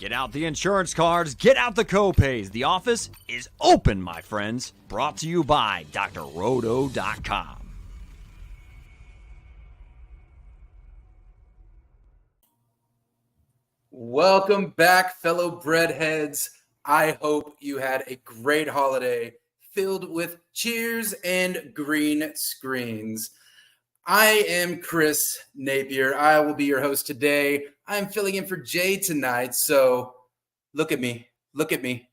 Get out the insurance cards, get out the copays. The office is open, my friends. Brought to you by drroto.com. Welcome back, fellow breadheads. I hope you had a great holiday filled with cheers and green screens. I am Chris Napier. I will be your host today. I'm filling in for Jay tonight, so look at me. Look at me.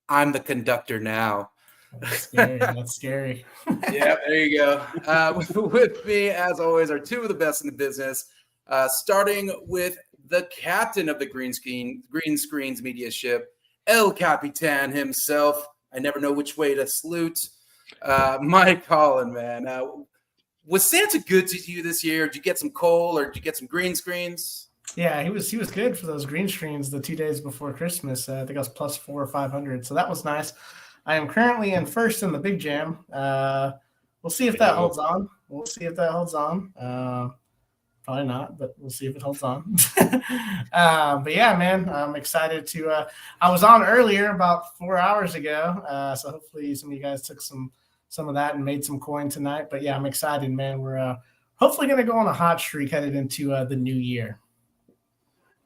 I'm the conductor now. That's scary. That's scary. Yeah, there you go. With me, as always, are two of the best in the business, starting with the captain of the Green Screens media ship, El Capitan himself. I never know which way to salute. Mike Holland, man. Was Santa good to you this year? Did you get some coal or did you get some green screens? Yeah, he was good for those green screens the 2 days before Christmas. I think I was plus 400 or 500, so that was nice. I am currently in first in the big jam. We'll see if that holds on. Probably not, but we'll see if it holds on. But yeah, man, I'm excited to I was on earlier about 4 hours ago, so hopefully some of you guys took some of that and made some coin tonight. But yeah, I'm excited, man. We're hopefully going to go on a hot streak headed into the new year.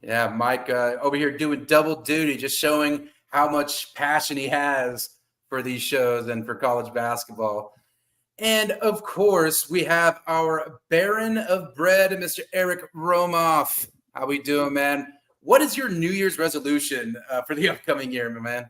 Yeah, Mike over here doing double duty, just showing how much passion he has for these shows and for college basketball. And of course, we have our Baron of Bread, Mr. Eric Romoff. How we doing, man? What is your New Year's resolution for the upcoming year, my man?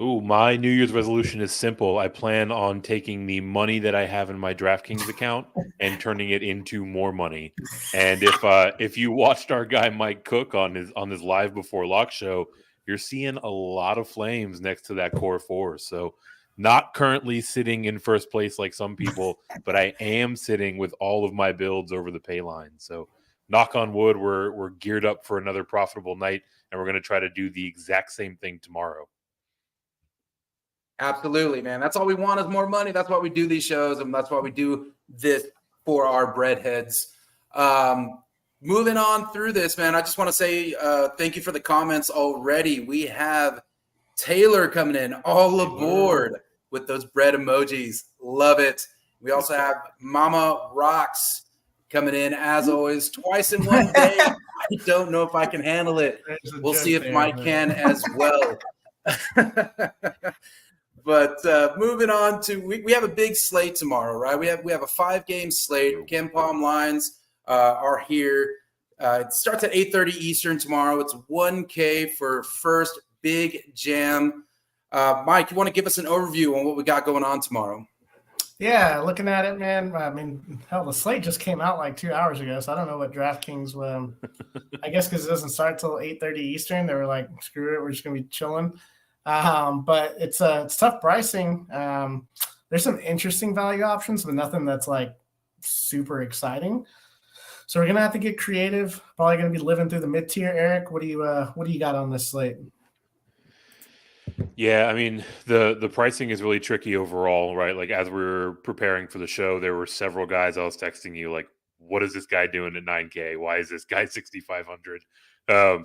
Oh, my New Year's resolution is simple. I plan on taking the money that I have in my DraftKings account and turning it into more money. And if you watched our guy Mike Cook on his live before lock show, you're seeing a lot of flames next to that core four. So not currently sitting in first place like some people, but I am sitting with all of my builds over the pay line. So knock on wood, we're geared up for another profitable night, and we're going to try to do the exact same thing tomorrow. Absolutely, man. That's all we want is more money. That's why we do these shows, and that's why we do this for our breadheads. Moving on through this, man, I just want to say thank you for the comments already. We have Taylor coming in, all aboard with those bread emojis. Love it. We also have Mama Rocks coming in, as always, twice in one day. I don't know if I can handle it. We'll see if Mike can as well. But moving on to we have a big slate tomorrow, right? We have a 5-game slate. Ken Palm lines are here. It starts at 8:30 Eastern tomorrow. It's $1K for first big jam. Mike, you want to give us an overview on what we got going on tomorrow? Yeah, looking at it, man. I mean, hell, the slate just came out like 2 hours ago, so I don't know what DraftKings. I guess because it doesn't start till 8:30 Eastern, they were like, "Screw it, we're just gonna be chilling." But it's tough pricing. There's some interesting value options, but nothing that's like super exciting. So we're gonna have to get creative. Probably gonna be living through the mid-tier. Eric, what do you got on this slate? Yeah, I mean, the pricing is really tricky overall, right? Like as we were preparing for the show, there were several guys I was texting you like, what is this guy doing at 9K? Why is this guy 6,500?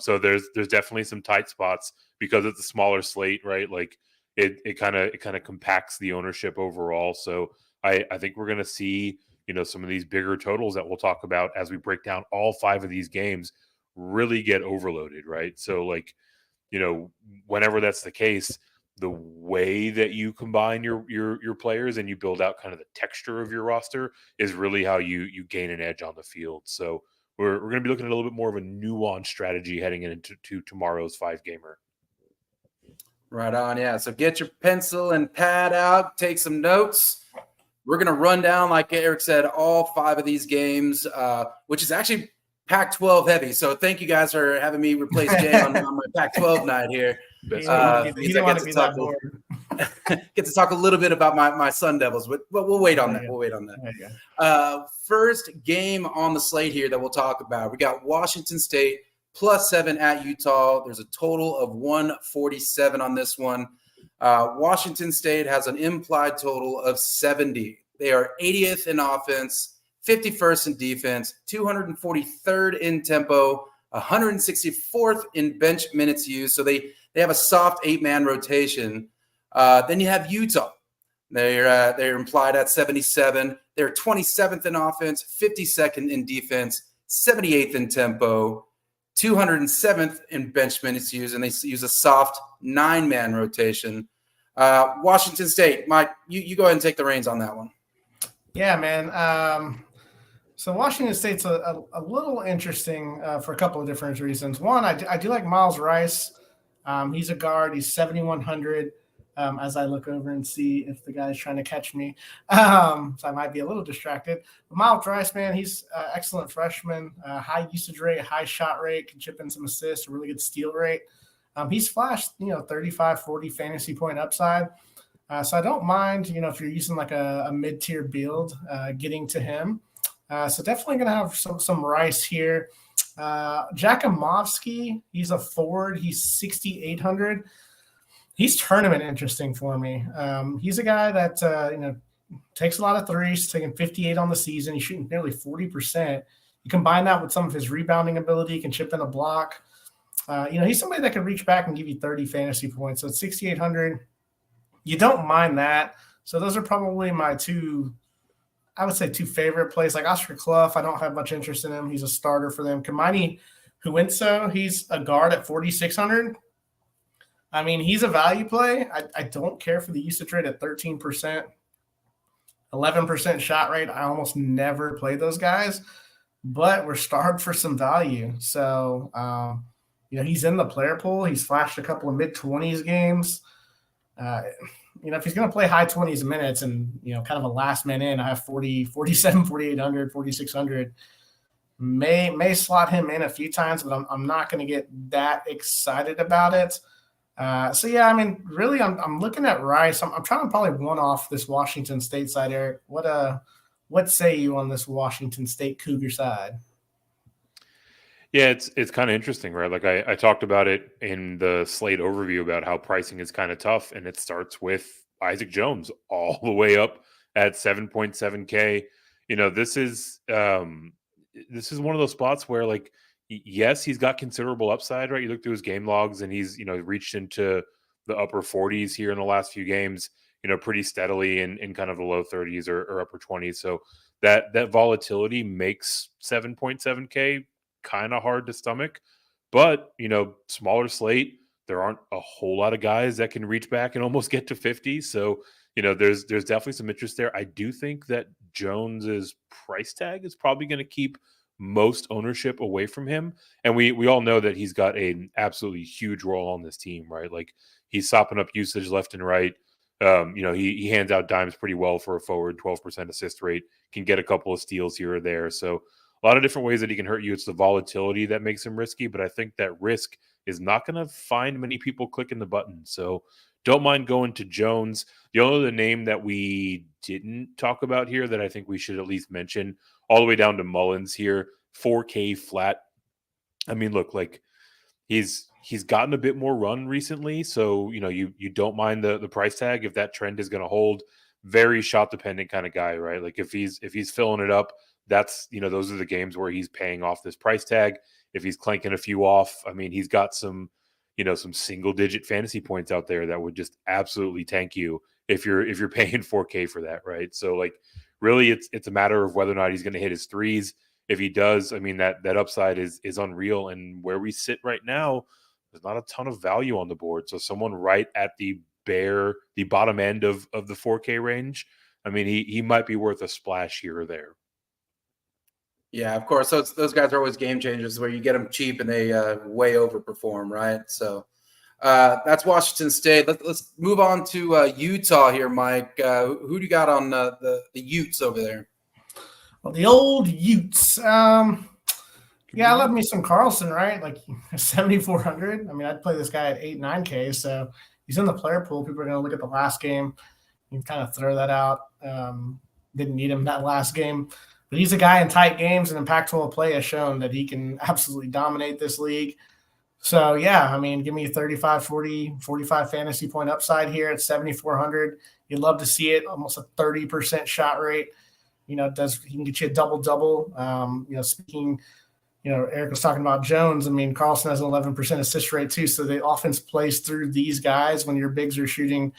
So there's definitely some tight spots because it's a smaller slate, right? Like it kind of compacts the ownership overall. So I think we're going to see, some of these bigger totals that we'll talk about as we break down all 5 of these games really get overloaded, right? So like, whenever that's the case, the way that you combine your players and you build out kind of the texture of your roster is really how you gain an edge on the field. So we're going to be looking at a little bit more of a nuanced strategy heading into tomorrow's 5-gamer. Right on, yeah. So get your pencil and pad out, take some notes. We're going to run down, like Eric said, all 5 of these games, which is actually Pac-12 heavy. So thank you guys for having me replace Jay on my Pac-12 night here. You don't want to be that bored. Get to talk a little bit about my Sun Devils, but we'll wait on that. We'll wait on that. First game on the slate here that we'll talk about. We got Washington State +7 at Utah. There's a total of 147 on this one. Washington State has an implied total of 70. They are 80th in offense, 51st in defense, 243rd in tempo, 164th in bench minutes used. So they have a soft 8-man rotation. Then you have Utah. They're implied at 77. They're 27th in offense, 52nd in defense, 78th in tempo, 207th in bench minutes used, and they use a soft 9-man rotation. Washington State, Mike, you go ahead and take the reins on that one. Yeah, man. So Washington State's a little interesting for a couple of different reasons. One, I do like Miles Rice. He's a guard. He's 7,100. As I look over and see if the guy's trying to catch me. So I might be a little distracted. But Miles Rice, man, he's an excellent freshman. High usage rate, high shot rate, can chip in some assists, a really good steal rate. He's flashed, 35, 40 fantasy point upside. So I don't mind, if you're using like a mid-tier build, getting to him. So definitely going to have some Rice here. Jakimovsky, he's a forward. He's 6,800. He's tournament interesting for me. He's a guy that, takes a lot of threes, taking 58 on the season. He's shooting nearly 40%. You combine that with some of his rebounding ability, he can chip in a block. He's somebody that can reach back and give you 30 fantasy points. So it's 6,800. You don't mind that. So those are probably my two favorite plays. Like Oscar Clough, I don't have much interest in him. He's a starter for them. Kamani Huinso, he's a guard at 4,600. I mean, he's a value play. I don't care for the usage rate at 13%, 11% shot rate. I almost never play those guys, but we're starved for some value. So, he's in the player pool. He's flashed a couple of mid-20s games. If he's going to play high 20s minutes and, kind of a last man in, I have 40, 47, 4,800, 4,600. May slot him in a few times, but I'm not going to get that excited about it. Really, I'm looking at Rice. I'm trying to probably one off this Washington State side, Eric. What say you on this Washington State Cougar side? Yeah, it's kind of interesting, right? Like I talked about it in the slate overview about how pricing is kind of tough, and it starts with Isaac Jones all the way up at 7.7K. This is one of those spots where, like, yes, he's got considerable upside, right? You look through his game logs and he's, reached into the upper 40s here in the last few games, pretty steadily in kind of the low 30s or upper 20s. So that volatility makes 7.7K kind of hard to stomach. But, smaller slate, there aren't a whole lot of guys that can reach back and almost get to 50. So, there's definitely some interest there. I do think that Jones's price tag is probably going to keep most ownership away from him. And we all know that he's got an absolutely huge role on this team, right? Like, he's sopping up usage left and right. He hands out dimes pretty well for a forward, 12% assist rate, can get a couple of steals here or there. So a lot of different ways that he can hurt you. It's the volatility that makes him risky, but I think that risk is not going to find many people clicking the button. So don't mind going to Jones. The only other name that we didn't talk about here that I think we should at least mention, all the way down to Mullins here, 4K flat. I mean, look, like he's gotten a bit more run recently, so you don't mind the price tag if that trend is going to hold. Very shot dependent kind of guy, right? Like if he's filling it up, that's those are the games where he's paying off this price tag. If he's clanking a few off, I mean, he's got some single digit fantasy points out there that would just absolutely tank you if you're paying 4K for that, right? So like, really, it's a matter of whether or not he's going to hit his threes. If he does, I mean, that upside is unreal. And where we sit right now, there's not a ton of value on the board. So someone right at the bottom end of the 4K range, I mean, he might be worth a splash here or there. Yeah, of course. Those guys are always game changers where you get them cheap and they way overperform, right? So that's Washington State. Let's move on to Utah here, Mike. Who do you got on the Utes over there? Well, the old Utes. I love me some Carlson, right? Like 7,400. I mean, I'd play this guy at 8, 9K. So he's in the player pool. People are going to look at the last game. You can kind of throw that out. Didn't need him that last game. But he's a guy in tight games, and impactful play has shown that he can absolutely dominate this league. So, yeah, I mean, give me a 35, 40, 45 fantasy point upside here at 7,400. You'd love to see it, almost a 30% shot rate. He can get you a double-double. Speaking Eric was talking about Jones. I mean, Carlson has an 11% assist rate too. So the offense plays through these guys when your bigs are shooting,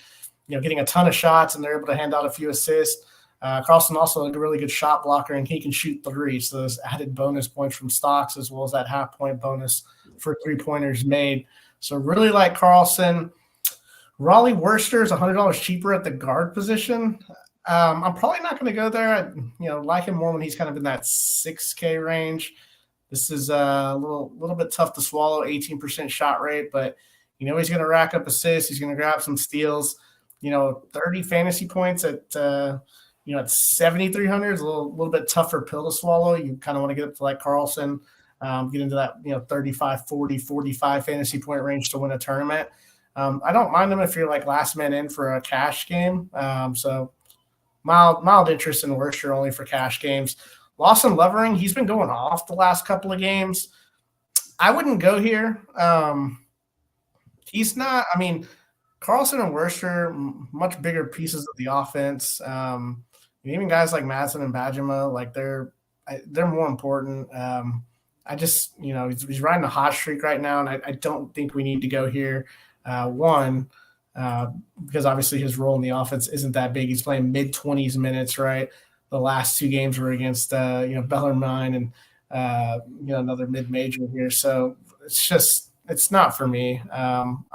getting a ton of shots and they're able to hand out a few assists. Carlson also a really good shot blocker, and he can shoot three. So there's added bonus points from stocks as well as that half-point bonus for three-pointers made. So really like Carlson. Raleigh Worcester is $100 cheaper at the guard position. I'm probably not going to go there. I like him more when he's kind of in that 6K range. This is a little bit tough to swallow, 18% shot rate, but he's going to rack up assists. He's going to grab some steals. 30 fantasy points at 7,300 is a little bit tougher pill to swallow. You kind of want to get up to like Carlson, get into that 35, 40, 45 fantasy point range to win a tournament. I don't mind him if you're like last man in for a cash game. So mild interest in Worcester only for cash games. Lawson Lovering, he's been going off the last couple of games. I wouldn't go here. He's not. I mean, Carlson and Worcester, much bigger pieces of the offense. Even guys like Madsen and Bajima, like they're more important. I just, he's riding a hot streak right now, and I don't think we need to go here. Because obviously his role in the offense isn't that big. He's playing mid-20s minutes, right? The last two games were against, Bellarmine and, another mid-major here. So it's not for me. I'm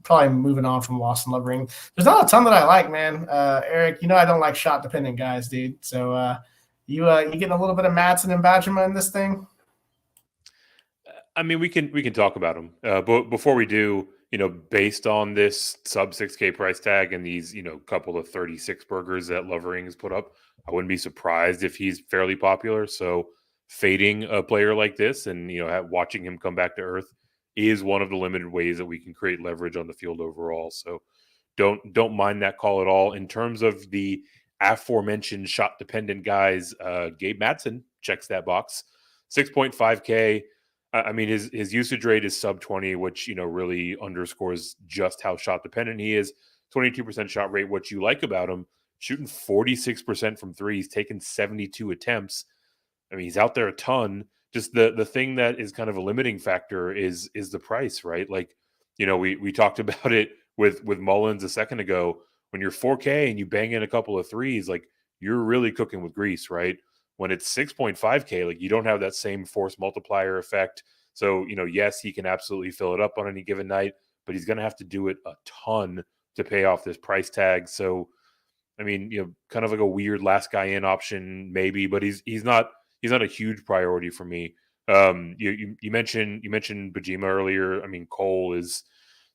probably moving on from Lawson Lovering. There's not a ton that I like, man. Eric, I don't like shot-dependent guys, dude. So you getting a little bit of Madsen and Bajima in this thing? I mean, we can talk about them. But before we do, based on this sub 6K price tag and these, couple of 36 burgers that Lovering has put up, I wouldn't be surprised if he's fairly popular. So fading a player like this and, watching him come back to earth is one of the limited ways that we can create leverage on the field overall. So don't mind that call at all. In terms of the aforementioned shot dependent guys, Gabe Madsen checks that box. 6.5K. I mean, his usage rate is sub 20, which, really underscores just how shot dependent he is. 22% shot rate. What you like about him, shooting 46% from three. He's taken 72 attempts. I mean, he's out there a ton. Just the thing that is kind of a limiting factor is the price, right? Like, we talked about it with Mullins a second ago. When you're 4K and you bang in a couple of threes, like you're really cooking with grease, right? When it's 6.5K, like you don't have that same force multiplier effect. So, yes, he can absolutely fill it up on any given night, but he's going to have to do it a ton to pay off this price tag. So, I mean, kind of like a weird last guy in option, maybe, but he's not a huge priority for me. You mentioned Bajima earlier. I mean, Cole is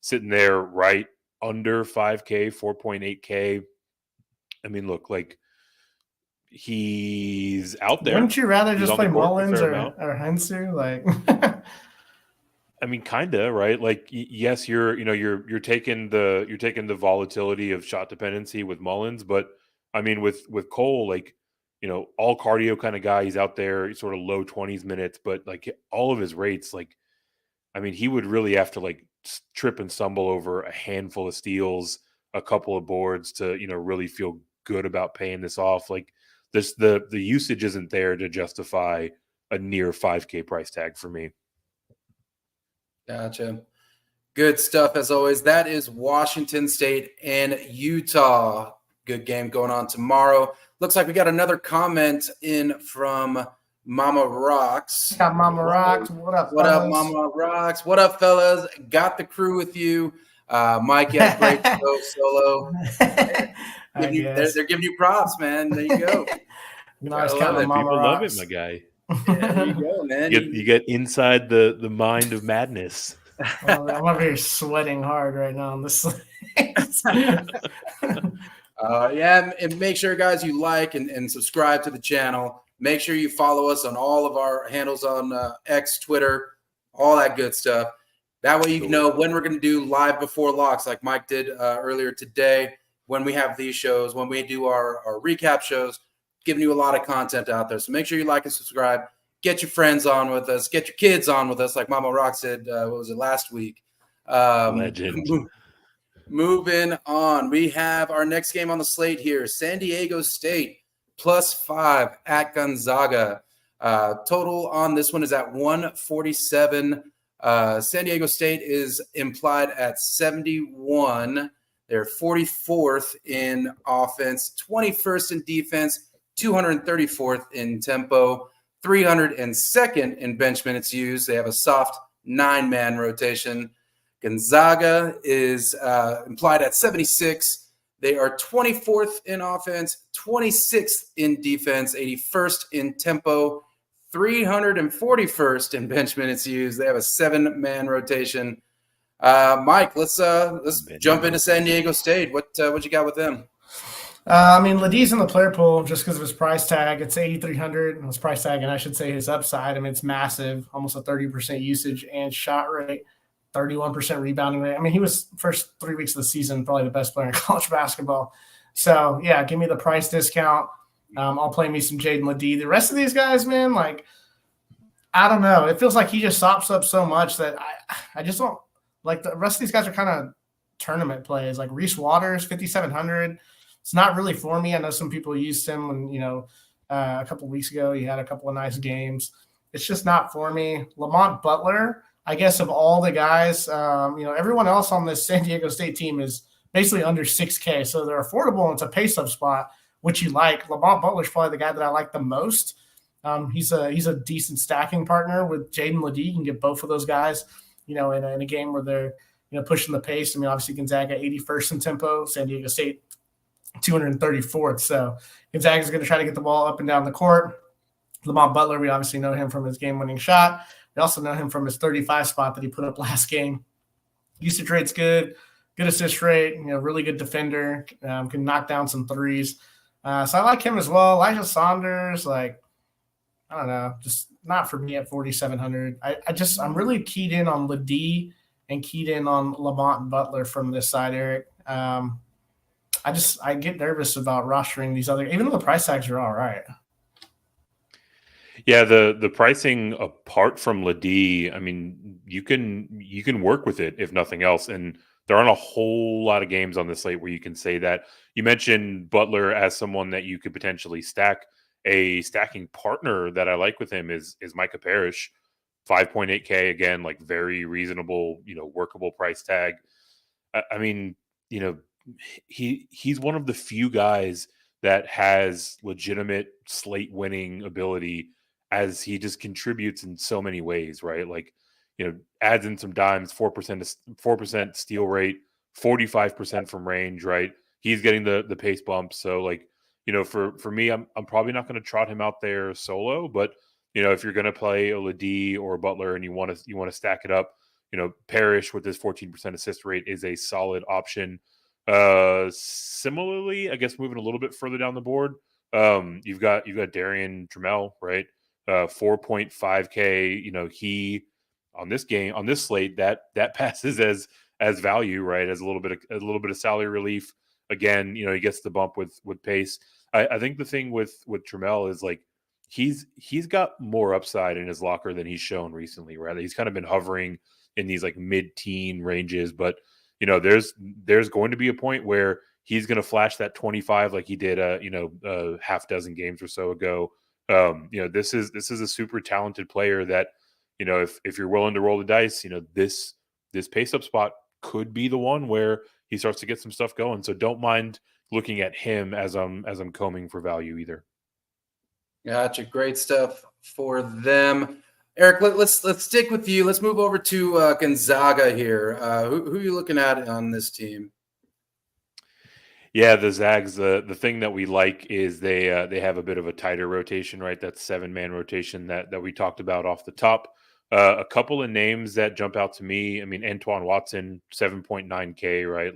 sitting there right under 5K, 4.8K. I mean, look, like he's out there. Wouldn't you rather just play Mullins or Hensu? Like, I mean, kinda, right? Like, yes, you're taking the volatility of shot dependency with Mullins, but I mean, with Cole, like, all cardio kind of guy. He's out there, sort of low 20s minutes, but like all of his rates, like, I mean, he would really have to like trip and stumble over a handful of steals, a couple of boards to, really feel good about paying this off. Like the usage isn't there to justify a near 5K price tag for me. Gotcha. Good stuff as always. That is Washington State and Utah. Good game going on tomorrow. Looks like we got another comment in from Mama Rocks. Got Mama Rocks. What up, What fellas? up, Mama Rocks? What up, fellas? Got the crew with you. Mike, you had a great show solo. They're giving you props, man. There you go. You can always count on Mama People love Rocks. it, my guy. Yeah, there you go, man. You get inside the mind of madness. I'm over here sweating hard right now on this. Yeah, and make sure, guys, you like and subscribe to the channel. Make sure you follow us on all of our handles on X, Twitter, all that good stuff. That way you know when we're going to do live before locks like Mike did earlier today, when we have these shows, when we do our recap shows, giving you a lot of content out there. So make sure you like and subscribe. Get your friends on with us. Get your kids on with us like Mama Rock said, what was it, last week? Legend. Moving on, we have our next game on the slate here. San Diego State +5 at Gonzaga. Total on this one is at 147. San Diego State is implied at 71. They're 44th in offense, 21st in defense, 234th in tempo, 302nd in bench minutes used. They have a soft 9-man rotation. Gonzaga is implied at 76. They are 24th in offense, 26th in defense, 81st in tempo, 341st in bench minutes used. They have a 7-man rotation. Mike, let's jump into San Diego State. What you got with them? Ledie's in the player pool just because of his price tag. It's 8,300. His price tag, and I should say his upside. It's massive, almost a 30% usage and shot rate, 31% rebounding rate. He was first 3 weeks of the season probably the best player in college basketball. So yeah, give me the price discount. I'll play me some Jaden Ledee. The rest of these guys, man, I don't know. It feels like he just sops up so much that I just don't like. The rest of these guys are kind of tournament plays. Like Reese Waters, 5,700. It's not really for me. I know some people used him when, a couple of weeks ago, he had a couple of nice games. It's just not for me. Lamont Butler, I guess of all the guys, everyone else on this San Diego State team is basically under 6K. So they're affordable and it's a pace-up spot, which you like. Lamont Butler's probably the guy that I like the most. He's a decent stacking partner with Jaden Ledee. You can get both of those guys, in a game where they're, pushing the pace. Obviously Gonzaga 81st in tempo, San Diego State 234th. So Gonzaga's going to try to get the ball up and down the court. Lamont Butler, we obviously know him from his game-winning shot. We also know him from his 35 spot that he put up last game. Usage rate's good assist rate, really good defender, can knock down some threes. So I like him as well. Elijah Saunders, I don't know, just not for me at 4,700. I'm really keyed in on Ledee and keyed in on Lamont Butler from this side, Eric. I get nervous about rostering these other, even though the price tags are all right. Yeah, the pricing apart from Ledee, you can work with it if nothing else, and there aren't a whole lot of games on the slate where you can say that. You mentioned Butler as someone that you could potentially stack. A stacking partner that I like with him is Micah Parrish, 5.8K again, very reasonable, workable price tag. He's one of the few guys that has legitimate slate winning ability, as he just contributes in so many ways, right? Adds in some dimes, 4% steal rate, 45% from range, right? He's getting the pace bump. So for me, I'm probably not going to trot him out there solo, but if you're going to play a Ledee or a Butler and you want to stack it up, Parrish with his 14% assist rate is a solid option. Similarly, I guess moving a little bit further down the board, you've got Darian Trammell, right? 4.5K. He on this slate that passes as value, right? As a little bit of salary relief. Again, he gets the bump with pace. I think the thing with Trammell is he's got more upside in his locker than he's shown recently, right? He's kind of been hovering in these mid-teen ranges, but there's going to be a point where he's going to flash that 25 like he did a half dozen games or so ago. This is a super talented player that if you're willing to roll the dice, this pace up spot could be the one where he starts to get some stuff going. So don't mind looking at him as I'm combing for value either. Gotcha. Great stuff for them. Eric, let's stick with you. Let's move over to Gonzaga here. Who are you looking at on this team? Yeah, the Zags. The thing that we like is they have a bit of a tighter rotation, right? That 7-man rotation that we talked about off the top. A couple of names that jump out to me. Antoine Watson, 7.9K, right?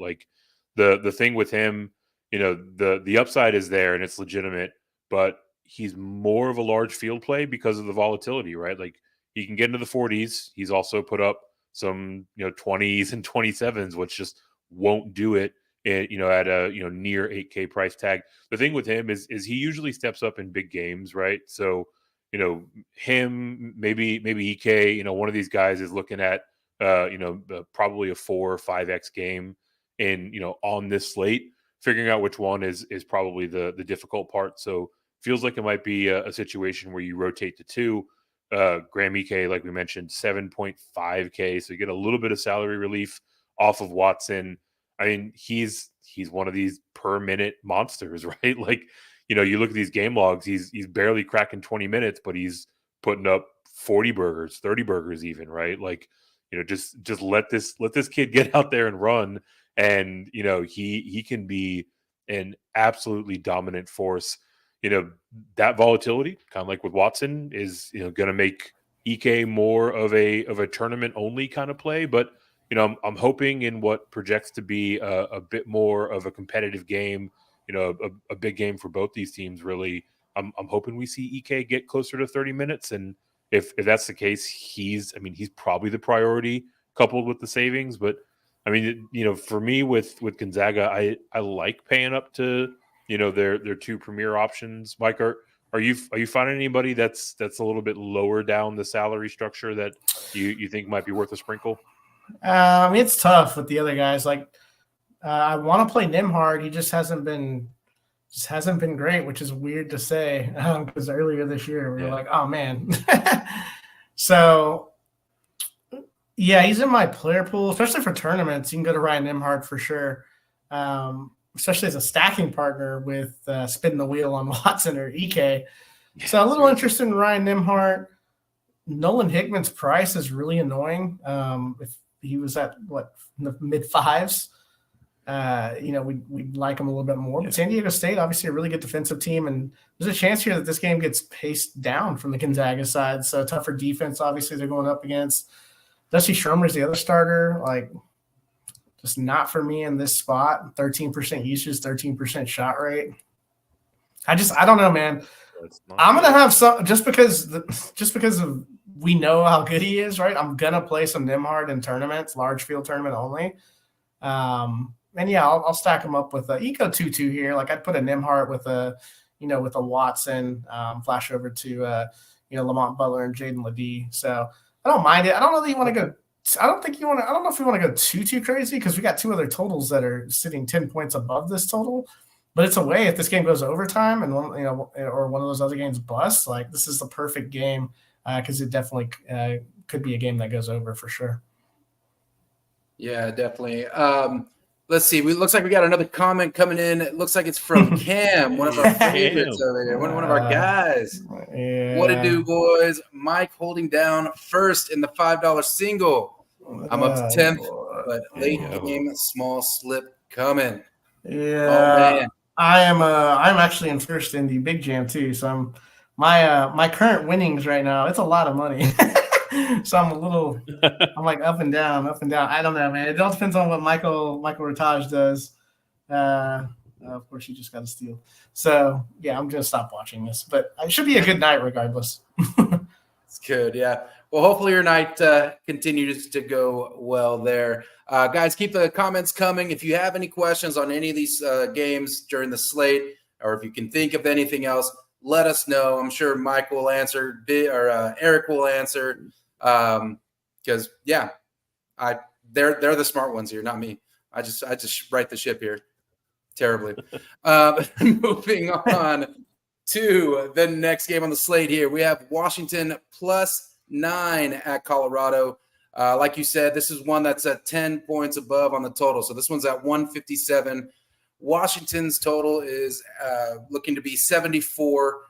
The thing with him, the upside is there and it's legitimate, but he's more of a large field play because of the volatility, right? He can get into the 40s. He's also put up some, 20s and 27s, which just won't do it, at a, near 8K price tag. The thing with him is he usually steps up in big games, right? So, him, maybe EK, one of these guys is looking at, probably a 4 or 5X game in, on this slate. Figuring out which one is probably the difficult part. So feels like it might be a situation where you rotate to 2. Graham Ike, like we mentioned, 7.5K. So you get a little bit of salary relief off of Watson. I mean, he's one of these per minute monsters, right? Like, you look at these game logs, he's barely cracking 20 minutes, but he's putting up 40 burgers, 30 burgers even, right? Like, just let this kid get out there and run. And, he can be an absolutely dominant force. That volatility, kind of like with Watson, is, going to make Ike more of a tournament only kind of play. But, I'm hoping in what projects to be a bit more of a competitive game, a big game for both these teams, really. I'm hoping we see Ike get closer to 30 minutes. And if that's the case, he's probably the priority coupled with the savings. But I mean, for me with Gonzaga, I like paying up to, their 2 premier options. Mike, are you finding anybody that's a little bit lower down the salary structure that you think might be worth a sprinkle? It's tough with the other guys. Like, I want to play Nimhard. He just hasn't been great, which is weird to say because earlier this year we were like, oh man. So yeah, he's in my player pool, especially for tournaments. You can go to Ryan Nimhard for sure, especially as a stacking partner with spin the wheel on Watson or Ike. So a little interested in Ryan Nimhard. Nolan Hickman's price is really annoying. If he was at in the mid 5s, we'd like him a little bit more. But San Diego State, obviously a really good defensive team, and there's a chance here that this game gets paced down from the Gonzaga side. So tougher defense, obviously, they're going up against. Dusty Schroeder's the other starter. Like, just not for me in this spot. 13% usage, 13% shot rate. I don't know, man. I'm gonna have some just because of we know how good he is, right? I'm gonna play some Nimhard in tournaments, large field tournament only. And yeah, I'll stack him up with a Eco 2-2 here. Like, I'd put a Nimhard with a Watson, flash over to Lamont Butler and Jaden Ledee. So I don't mind it. I don't know that you want to go. I don't know if you want to go too crazy because we got 2 other totals that are sitting 10 points above this total. But it's a way if this game goes overtime and or one of those other games busts, like, this is the perfect game because it definitely could be a game that goes over for sure. Yeah, definitely. Let's see. Looks like we got another comment coming in. It looks like it's from Cam, one of our favorites over here, one of our guys. Yeah. What to do, boys? Mike holding down first in the $5 single. I'm up to 10th, but late game small slip coming. Yeah. Oh man. I'm actually in first in the big jam too. So my current winnings right now, it's a lot of money. So I'm like up and down. I don't know, man. It all depends on what Michael Rataj does. Of course, you just got to steal. So yeah, I'm gonna stop watching this, but it should be a good night regardless. It's good, yeah. Well, hopefully your night continues to go well there. Guys, keep the comments coming. If you have any questions on any of these games during the slate, or if you can think of anything else, let us know. I'm sure Mike will answer, or Eric will answer, because they're the smart ones here, not me. I just write the ship here terribly. Moving on to the next game on the slate here, we have Washington +9 at Colorado. Like you said, this is one that's at 10 points above on the total. So this one's at 157. Washington's total is looking to be 74.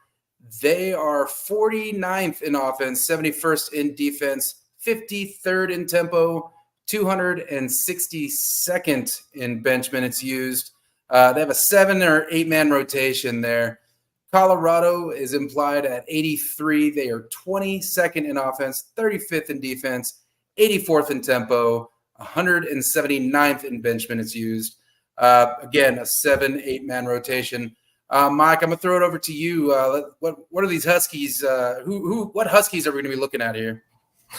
They are 49th in offense, 71st in defense, 53rd in tempo, 262nd in bench minutes used. They have a 7 or 8 man rotation there. Colorado is implied at 83. They are 22nd in offense, 35th in defense, 84th in tempo, 179th in bench minutes used. Again, a 7, 8 man rotation. Mike, I'm gonna throw it over to you. What are these Huskies? What Huskies are we gonna be looking at here?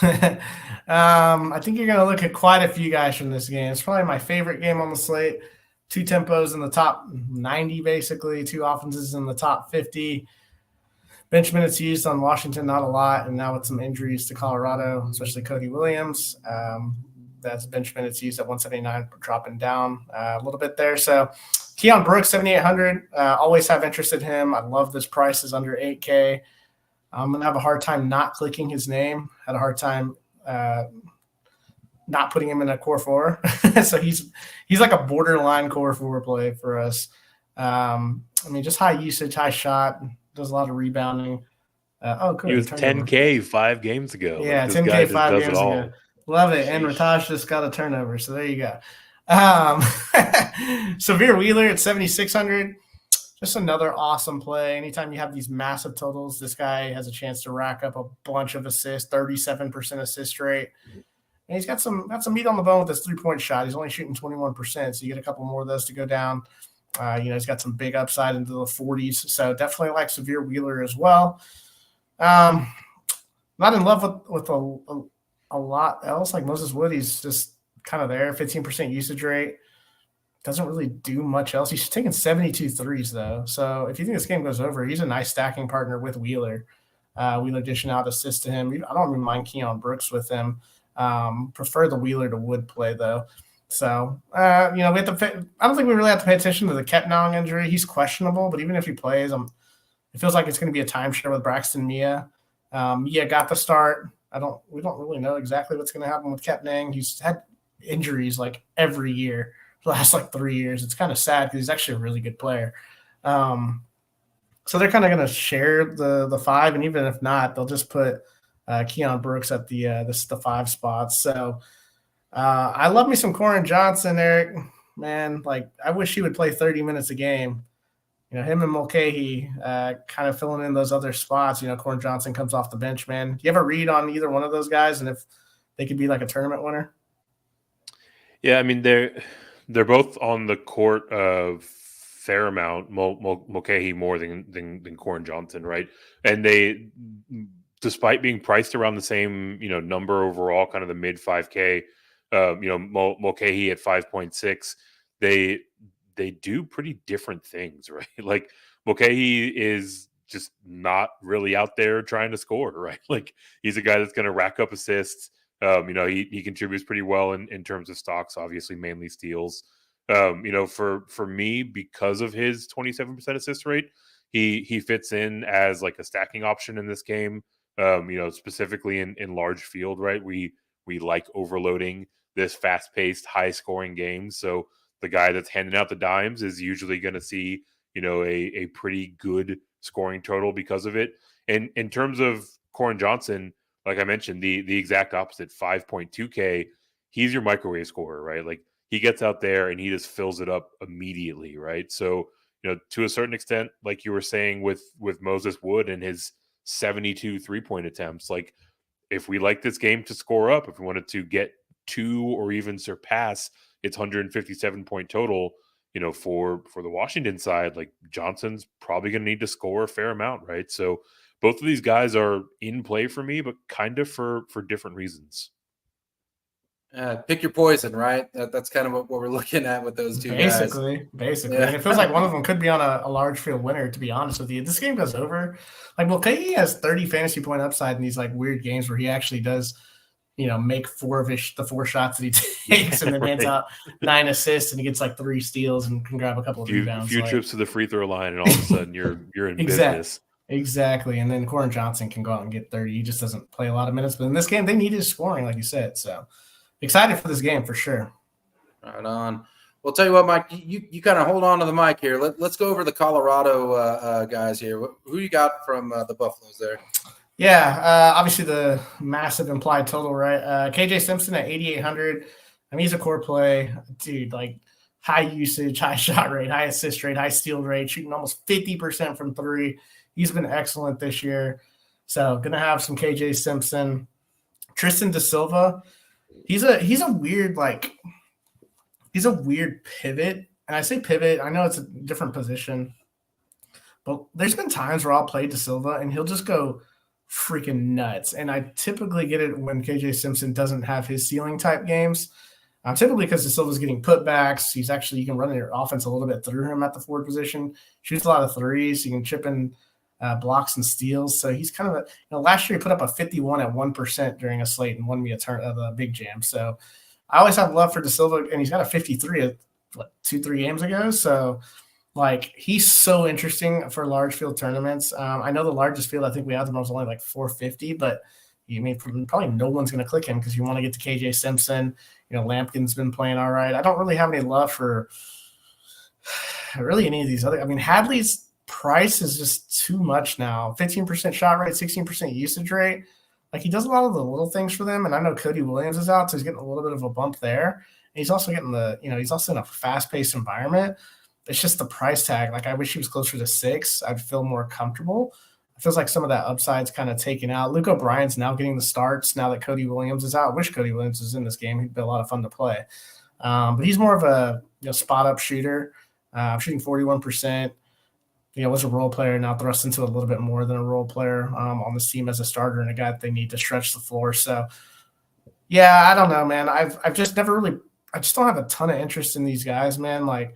I think you're gonna look at quite a few guys from this game. It's probably my favorite game on the slate. 2 tempos in the top 90, basically. 2 offenses in the top 50. Bench minutes used on Washington, not a lot. And now with some injuries to Colorado, especially Cody Williams, that's bench minutes used at 179, dropping down a little bit there. So Keon Brooks, 7,800. Always have interest in him. I love this price is under 8K. I'm going to have a hard time not clicking his name. Had a hard time not putting him in a core 4. So he's like a borderline core 4 play for us. I mean, just high usage, high shot, does a lot of rebounding. Good. He was 10K 5 games ago. Yeah, like, 10K 5 games ago. Love it. And Rataj just got a turnover. So there you go. Severe Wheeler at 7,600. Just another awesome play. Anytime you have these massive totals, this guy has a chance to rack up a bunch of assists, 37% assist rate. And he's got some meat on the bone with his 3-point shot. He's only shooting 21%, so you get a couple more of those to go down. He's got some big upside into the 40s, so definitely like Severe Wheeler as well. Not in love with a lot else. Like Moses Wood, he's just kind of there, 15% usage rate. Doesn't really do much else. He's taking 72 threes, though. So if you think this game goes over, he's a nice stacking partner with Wheeler. Wheeler dishing out assists to him. I don't even mind Keon Brooks with him. Prefer the Wheeler to Wood play, though. So, we have to I don't think we really have to pay attention to the Ketnong injury. He's questionable, but even if he plays, it feels like it's going to be a timeshare with Braxton Mia. Mia got the start. We don't really know exactly what's going to happen with Ketnang. He's had injuries like every year. Last like 3 years. It's kind of sad because he's actually a really good player. So they're kind of going to share the 5, and even if not, they'll just put Keon Brooks at the 5 spots. So I love me some Corin Johnson, Eric. Man, like I wish he would play 30 minutes a game. Him and Mulcahy kind of filling in those other spots. Corin Johnson comes off the bench, man. Do you ever read on either one of those guys and if they could be like a tournament winner? Yeah, I mean they're both on the court of fair amount. Mulcahy more than Corin Johnson, right? And they, despite being priced around the same number overall, kind of the mid 5K, Mulcahy at 5.6, they do pretty different things, right? Like Mulcahy is just not really out there trying to score, right? Like he's a guy that's going to rack up assists. He contributes pretty well in terms of stocks, obviously mainly steals. For me, because of his 27% assist rate, he fits in as like a stacking option in this game. Specifically in large field, right? We like overloading this fast-paced, high-scoring game. So the guy that's handing out the dimes is usually going to see, a pretty good scoring total because of it. And in terms of Corin Johnson, like I mentioned, the exact opposite, 5.2K, he's your microwave scorer, right? Like he gets out there and he just fills it up immediately, right? So, to a certain extent, like you were saying with Moses Wood and his 72 3-point attempts, like if we like this game to score up, if we wanted to get to or even surpass its 157-point total, for the Washington side, like Johnson's probably going to need to score a fair amount, right? So both of these guys are in play for me, but kind of for different reasons. Pick your poison, right? That's kind of what we're looking at with those two guys. Basically. Yeah. And it feels like one of them could be on a large field winner, to be honest with you. This game goes over. Like, Mulcahy has 30 fantasy point upside in these like weird games where he actually does, make the 4 shots that he takes and then hands out 9 assists and he gets like 3 steals and can grab a couple of rebounds. A few trips to the free throw line and all of a sudden you're in business. Exactly. And then Corin Johnson can go out and get 30. He just doesn't play a lot of minutes. But in this game, they needed scoring, like you said. So excited for this game for sure. Right on. Well, tell you what, Mike, you kind of hold on to the mic here. Let's go over the Colorado guys here. Who you got from the Buffaloes there? Yeah, obviously the massive implied total, right? KJ Simpson at 8,800. I mean, he's a core play. Dude, like high usage, high shot rate, high assist rate, high steal rate, shooting almost 50% from 3. He's been excellent this year. So going to have some KJ Simpson. Tristan Da Silva, he's a weird pivot. And I say pivot, I know it's a different position. But there's been times where I'll play Da Silva and he'll just go freaking nuts. And I typically get it when KJ Simpson doesn't have his ceiling type games. Typically because Da Silva's getting putbacks. You can run your offense a little bit through him at the forward position. Shoots a lot of threes. You can chip in blocks and steals. So he's kind of last year he put up a 51 at 1% during a slate and won me a big jam. So I always have love for Da Silva, and he's got a 53 2-3 games ago. So like he's so interesting for large field tournaments. I know the largest field I think we had them was only like 450, but you mean probably no one's going to click him because you want to get to KJ Simpson. Lampkin's been playing all right. I don't really have any love for really any of these other. I mean, Hadley's price is just too much now. 15% shot rate, 16% usage rate. Like he does a lot of the little things for them. And I know Cody Williams is out, so he's getting a little bit of a bump there. And he's also getting he's also in a fast-paced environment. It's just the price tag. Like I wish he was closer to 6. I'd feel more comfortable. It feels like some of that upside's kind of taken out. Luke O'Brien's now getting the starts now that Cody Williams is out. I wish Cody Williams was in this game. He'd be a lot of fun to play. But he's more of a spot-up shooter. Shooting 41%. Was a role player, now thrust into a little bit more than a role player on this team as a starter and a guy that they need to stretch the floor. So, yeah, I don't know, man. I've just never really – I just don't have a ton of interest in these guys, man. Like,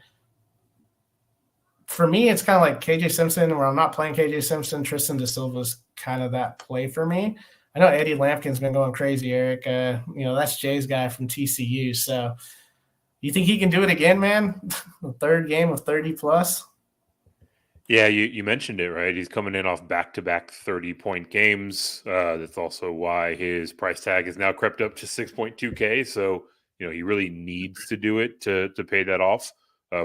for me, it's kind of like KJ Simpson, where I'm not playing KJ Simpson. Tristan Da Silva's kind of that play for me. I know Eddie Lampkin's been going crazy, Eric. That's Jay's guy from TCU. So, you think he can do it again, man? The third game of 30+? Yeah, you mentioned it, right? He's coming in off back-to-back 30-point games. That's also why his price tag is now crept up to 6.2K. So, he really needs to do it to pay that off.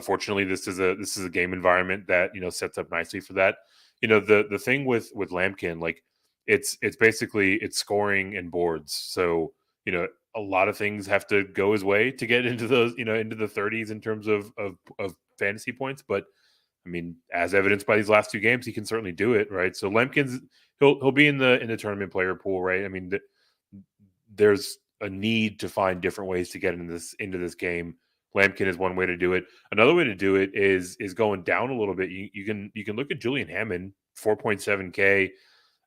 Fortunately, this is a game environment that sets up nicely for that. The thing with Lampkin, like it's basically scoring and boards. So a lot of things have to go his way to get into those into the 30s in terms of fantasy points. But I mean, as evidenced by these last 2 games, he can certainly do it, right? So Lampkin's he'll be in the tournament player pool, right? I mean, there's a need to find different ways to get into this game. Lampkin is one way to do it. Another way to do it is going down a little bit. You can look at Julian Hammond, 4.7K.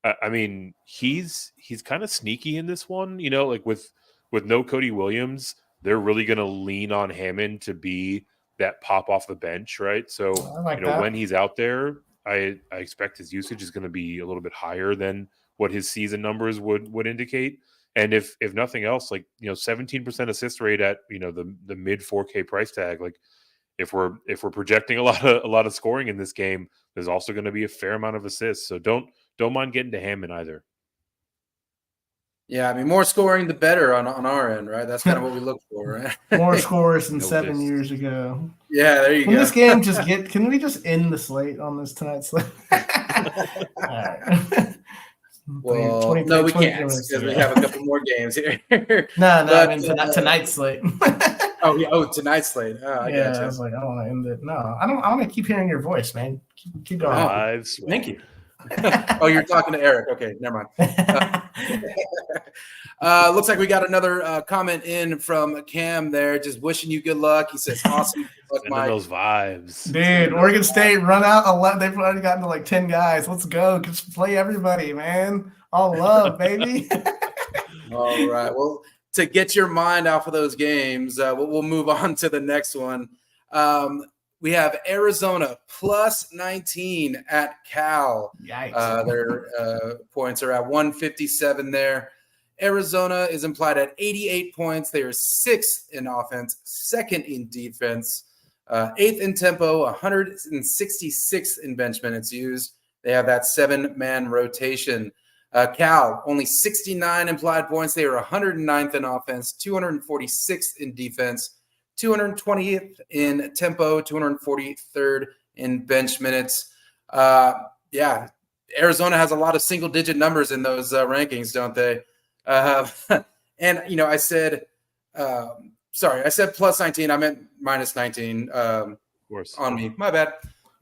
I mean, he's kind of sneaky in this one. Like with no Cody Williams, they're really going to lean on Hammond to be that pop off the bench, right? So when he's out there, I expect his usage is going to be a little bit higher than what his season numbers would indicate. And if nothing else, like 17% assist rate at the mid 4K price tag, like if we're projecting a lot of scoring in this game, there's also going to be a fair amount of assists. So don't mind getting to Hammond either. Yeah, I mean, more scoring the better on our end, right? That's kind of what we look for, right? More scores than 7 years ago. Yeah, there you go. This game can we just end the slate on this tonight's slate? All right. Well, no, we can't because we have a couple more games here. No, I mean tonight's slate. Tonight's slate. Oh, I gotcha. I was like, I don't want to end it. No, I want to keep hearing your voice, man. Keep going. Thank you. You're talking to Eric. Okay, never mind. Looks like we got another comment in from Cam there, just wishing you good luck. He says, awesome. Good luck, Mike. Those vibes. Dude, Oregon State run out 11. They've already gotten to like 10 guys. Let's go. Just play everybody, man. All love, baby. All right. Well, to get your mind off of those games, we'll move on to the next one. We have Arizona plus 19 at Cal. Yikes. Their points are at 157 there. Arizona is implied at 88 points. They are 6th in offense, 2nd in defense, 8th in tempo, 166th in bench minutes used. They have that 7-man rotation. Cal, only 69 implied points. They are 109th in offense, 246th in defense, 220th in tempo, 243rd in bench minutes. Arizona has a lot of single-digit numbers in those rankings, don't they? And I said plus 19. I meant minus 19. Of course, on me. My bad.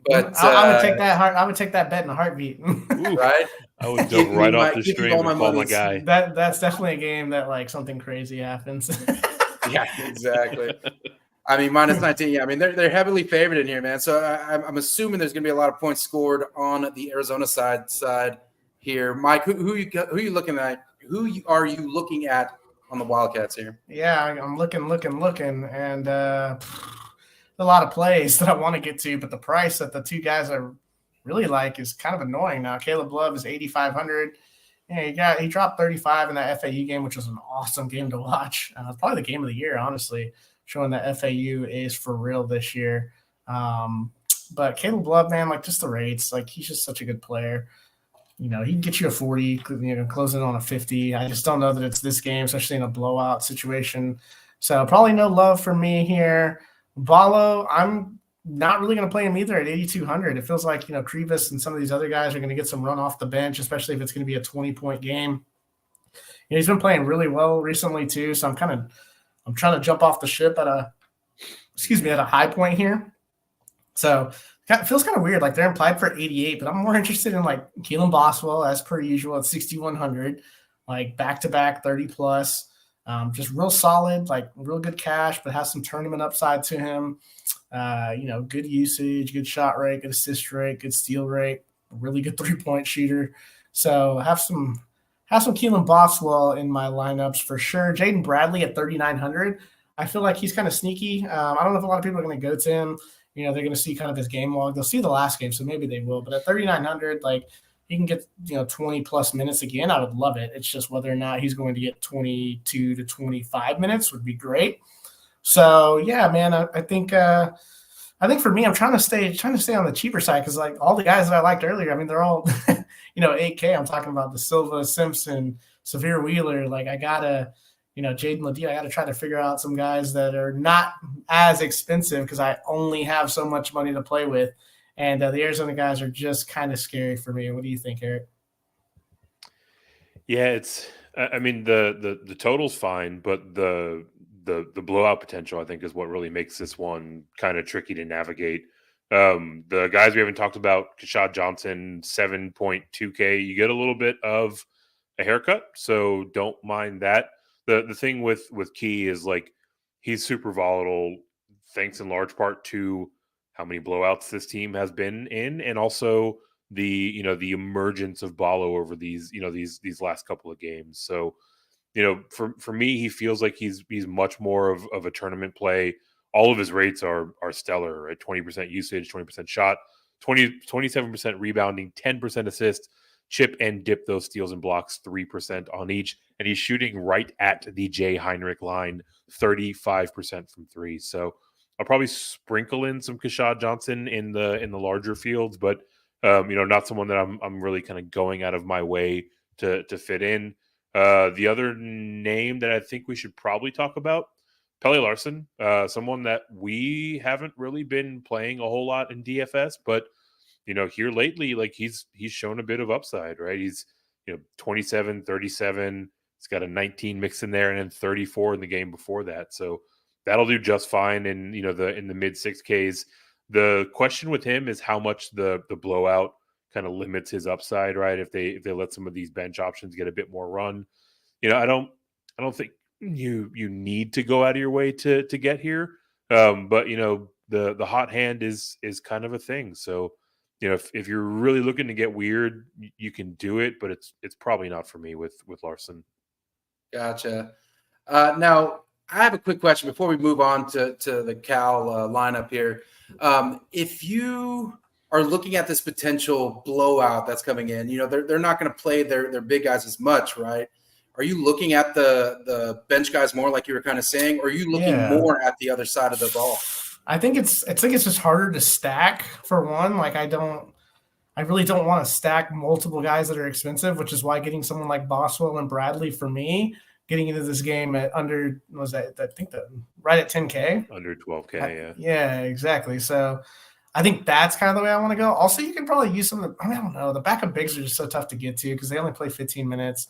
But I would take that. I would take that bet in a heartbeat. Right? I would go right off the stream and call my guy. That's definitely a game that like something crazy happens. Yeah, exactly. I mean, minus 19. Yeah, I mean they're heavily favored in here, man. So I'm assuming there's going to be a lot of points scored on the Arizona side here. Mike, who you looking at? Are you looking at on the Wildcats here? Yeah, I'm looking, and a lot of plays that I want to get to, but the price that the two guys I really like is kind of annoying now. Caleb Love is 8,500. Yeah, he dropped 35 in that FAU game, which was an awesome game to watch. Probably the game of the year, honestly. showing that FAU is for real this year. But Caleb Love, man, like just the rates, like he's just such a good player. He can get you a 40, closing on a 50. I just don't know that it's this game, especially in a blowout situation. So probably no love for me here. Ballo, I'm not really going to play him either at 8,200. It feels like, Krivas and some of these other guys are going to get some run off the bench, especially if it's going to be a 20-point game. He's been playing really well recently too. So I'm trying to jump off the ship at a high point here. So it feels kind of weird. Like they're implied for 88, but I'm more interested in like Keelan Boswell as per usual at 6,100, like back-to-back 30 plus. Just real solid, like real good cash, but has some tournament upside to him. Good usage, good shot rate, good assist rate, good steal rate, really good 3-point shooter. So have some Keelan Boswell in my lineups for sure. Jaden Bradley at 3,900. I feel like he's kind of sneaky. I don't know if a lot of people are going to go to him. They're going to see kind of his game log. They'll see the last game, so maybe they will. But at 3,900, like he can get 20 plus minutes again. I would love it. It's just whether or not he's going to get 22 to 25 minutes would be great. So yeah, man, I think for me, I'm trying to stay on the cheaper side because like all the guys that I liked earlier, I mean, they're all 8K. I'm talking about the Silva, Simpson, Severe Wheeler. Like I gotta. Jaden Ledee, I got to try to figure out some guys that are not as expensive because I only have so much money to play with. And the Arizona guys are just kind of scary for me. What do you think, Eric? Yeah, the total's fine, but the blowout potential, I think, is what really makes this one kind of tricky to navigate. The guys we haven't talked about, Kashad Johnson, 7.2K, you get a little bit of a haircut, so don't mind that. The thing with Key is like he's super volatile, thanks in large part to how many blowouts this team has been in, and also the emergence of Ballo over these last couple of games. So for me, he feels like he's much more of a tournament play. All of his rates are stellar, right? 20% usage, 20% shot, 27% rebounding, 10% assist. Chip and dip those steals and blocks 3% on each, and he's shooting right at the Jay Heinrich line, 35% from three. So I'll probably sprinkle in some Kashad Johnson in the larger fields, but not someone that I'm really kind of going out of my way to fit in. The other name that I think we should probably talk about, Pelle Larsson, someone that we haven't really been playing a whole lot in DFS, but here lately, like he's shown a bit of upside, right? He's 27, 37. He's got a 19 mix in there, and then 34 in the game before that. So that'll do just fine in the mid 6Ks. The question with him is how much the blowout kind of limits his upside, right? If they let some of these bench options get a bit more run, I don't think you need to go out of your way to get here. But the hot hand is kind of a thing. So if you're really looking to get weird, you can do it, but it's probably not for me with Larsson. Gotcha. Now I have a quick question before we move on to the Cal lineup here. If you are looking at this potential blowout that's coming in, they're not going to play their big guys as much, right? Are you looking at the bench guys more, like you were kind of saying, or are you looking more at the other side of the ball? I think it's just harder to stack for one. Like I really don't want to stack multiple guys that are expensive, which is why getting someone like Boswell and Bradley for me, getting into this game at under right at 10K, under 12K, yeah, exactly. So I think that's kind of the way I want to go. Also, you can probably use some of I don't know. The backup bigs are just so tough to get to because they only play 15 minutes.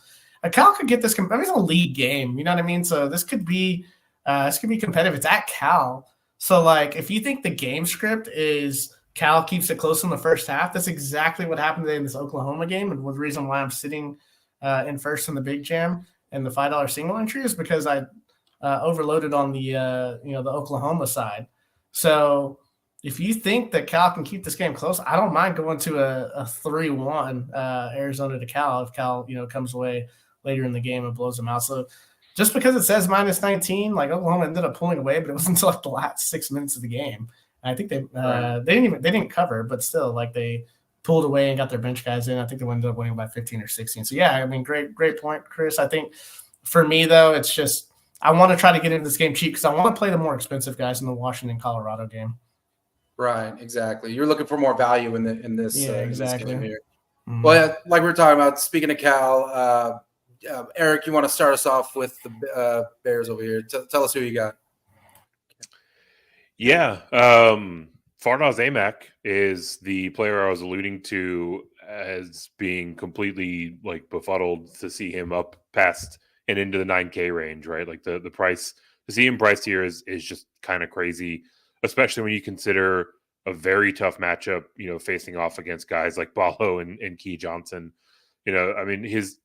Cal could get this. It's a league game, you know what I mean? So this could be competitive. It's at Cal. So, like, if you think the game script is Cal keeps it close in the first half, that's exactly what happened today in this Oklahoma game. And the reason why I'm sitting in first in the big jam and the $5 single entry is because I overloaded on the the Oklahoma side. So if you think that Cal can keep this game close, I don't mind going to a 3-1 Arizona to Cal if Cal comes away later in the game and blows them out. So just because it says -19, like Oklahoma ended up pulling away, but it was until like the last 6 minutes of the game. And I think they didn't cover, but still, like they pulled away and got their bench guys in. I think they ended up winning by 15 or 16. So yeah, I mean, great point, Chris. I think for me though, it's just I want to try to get into this game cheap because I want to play the more expensive guys in the Washington-Colorado game. Right, exactly. You're looking for more value in this in this game here. Mm-hmm. Well, like we were talking about, speaking of Cal, Eric, you want to start us off with the Bears over here? Tell us who you got. Yeah, Farnaz Amack is the player I was alluding to as being completely like befuddled to see him up past and into the 9K range, right? Like the price to see him priced here is just kind of crazy, especially when you consider a very tough matchup, facing off against guys like Ballo and Key Johnson. I mean, his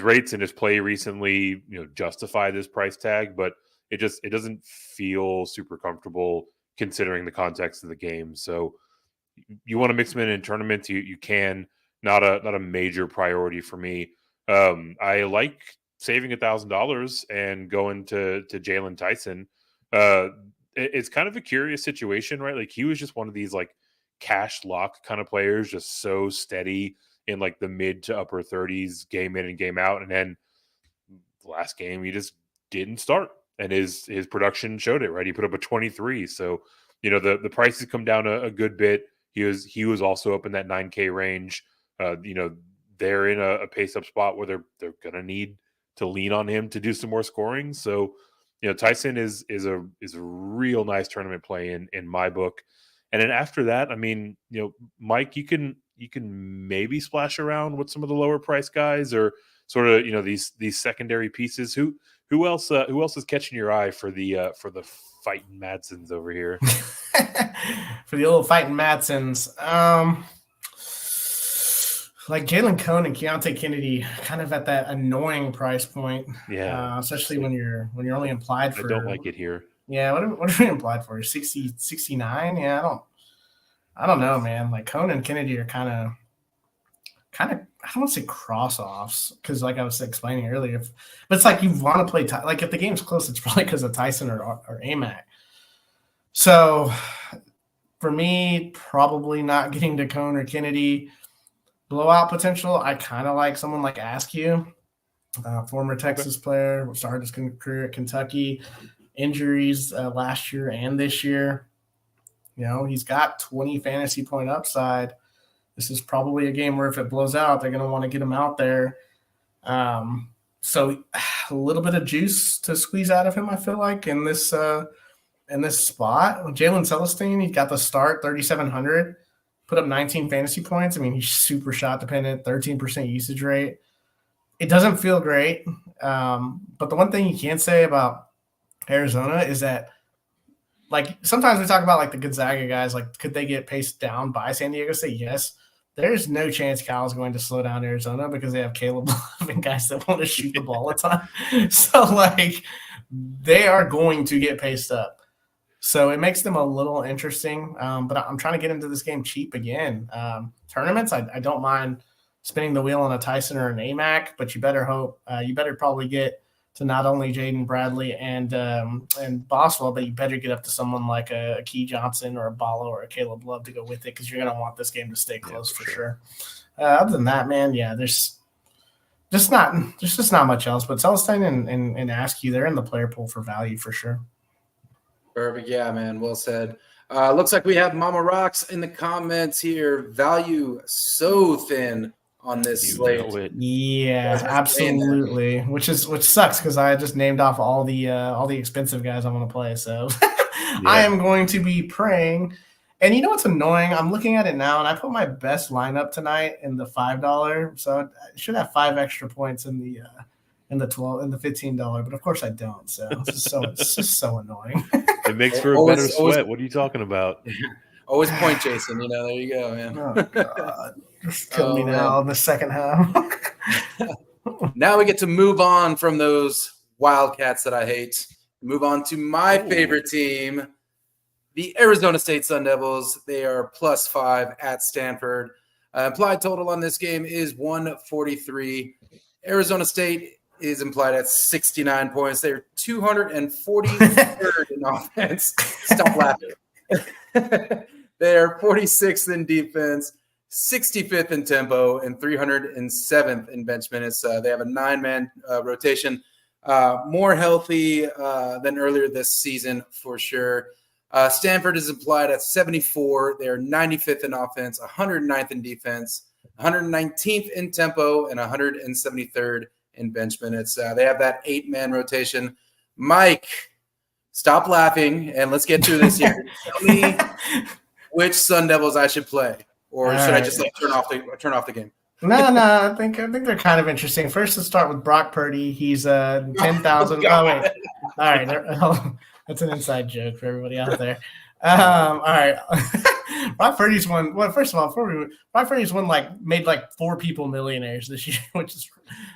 rates and his play recently, justify this price tag, but it doesn't feel super comfortable considering the context of the game. So you want to mix them in tournaments, you can. Not a major priority for me. I like saving $1,000 and going to Jalen Tyson. It's kind of a curious situation, right? Like he was just one of these like cash lock kind of players, just so steady in like the mid to upper 30s game in and game out. And then the last game he just didn't start, and his production showed it, right? He put up a 23. So, the prices come down a good bit. He was also up in that 9K range. They're in a pace up spot where they're going to need to lean on him to do some more scoring. So, Tyson is a real nice tournament play in my book. And then after that, I mean, Mike, you can maybe splash around with some of the lower price guys, or sort of, these secondary pieces. Who else is catching your eye for the fighting Madsons over here? For the old fighting Madsons, like Jalen Cone and Keontae Kennedy, kind of at that annoying price point. Yeah, especially when you're only implied for. I don't like it here. Yeah, what are we implied for? 60, 69? Yeah, I don't know, man. Like Cone and Kennedy are kind of. I don't want to say cross-offs because, like I was explaining earlier, but it's like you want to play. Like if the game's close, it's probably because of Tyson or Amack. So for me, probably not getting to Cone or Kennedy. Blowout potential, I kind of like someone like Askew, former Texas player, started his career at Kentucky. Injuries last year and this year. He's got 20 fantasy point upside. This is probably a game where if it blows out, they're going to want to get him out there. So a little bit of juice to squeeze out of him, I feel like, in this spot. Jalen Celestine, he got the start, 3,700, put up 19 fantasy points. I mean, he's super shot dependent, 13% usage rate. It doesn't feel great. But the one thing you can say about Arizona is that, like, sometimes we talk about, like, the Gonzaga guys, like, could they get paced down by San Diego State? Yes. There's no chance Cal's going to slow down Arizona because they have Caleb Love and guys that want to shoot the ball a ton. So, like, they are going to get paced up. So it makes them a little interesting. But I'm trying to get into this game cheap again. Tournaments, I don't mind spinning the wheel on a Tyson or an Amack, but you better probably get to not only Jaden Bradley and Boswell, but you better get up to someone like a Key Johnson or a Ballo or a Caleb Love to go with it, because you're going to want this game to stay close for sure. Other than that, man, yeah, there's just not much else. But Celestine and Askew, they're in the player pool for value for sure. Perfect. Yeah, man. Well said. Looks like we have Mama Rocks in the comments here. Value so thin on this slate. Yeah, absolutely. Which sucks because I just named off all the expensive guys I'm going to play. So I am going to be praying. And you know what's annoying? I'm looking at it now, and I put my best lineup tonight in the $5. So I should have 5 extra points in the $15, but of course I don't. So it's just so annoying. It makes for a better sweat. What are you talking about? Always point, Jason. There you go, man. Oh God, just kill me now in the second half. Now we get to move on from those Wildcats that I hate. Move on to my favorite team, the Arizona State Sun Devils. They are +5 at Stanford. Implied total on this game is 143. Arizona State is implied at 69 points. They're 243rd in offense. Stop laughing. They're 46th in defense, 65th in tempo, and 307th in bench minutes. They have a 9-man rotation. More healthy than earlier this season for sure. Stanford is implied at 74. They're 95th in offense, 109th in defense, 119th in tempo, and 173rd in bench minutes. They have that 8-man rotation. Mike, stop laughing and let's get through this here. Tell me which Sun Devils I should play, or should I just turn off the game? No. I think they're kind of interesting. First, let's start with Brock Purdy. He's 10,000. Oh wait, all right. That's an inside joke for everybody out there. All right. Brock Purdy's won. Well, first of all, Brock Purdy's made 4 people millionaires this year, which is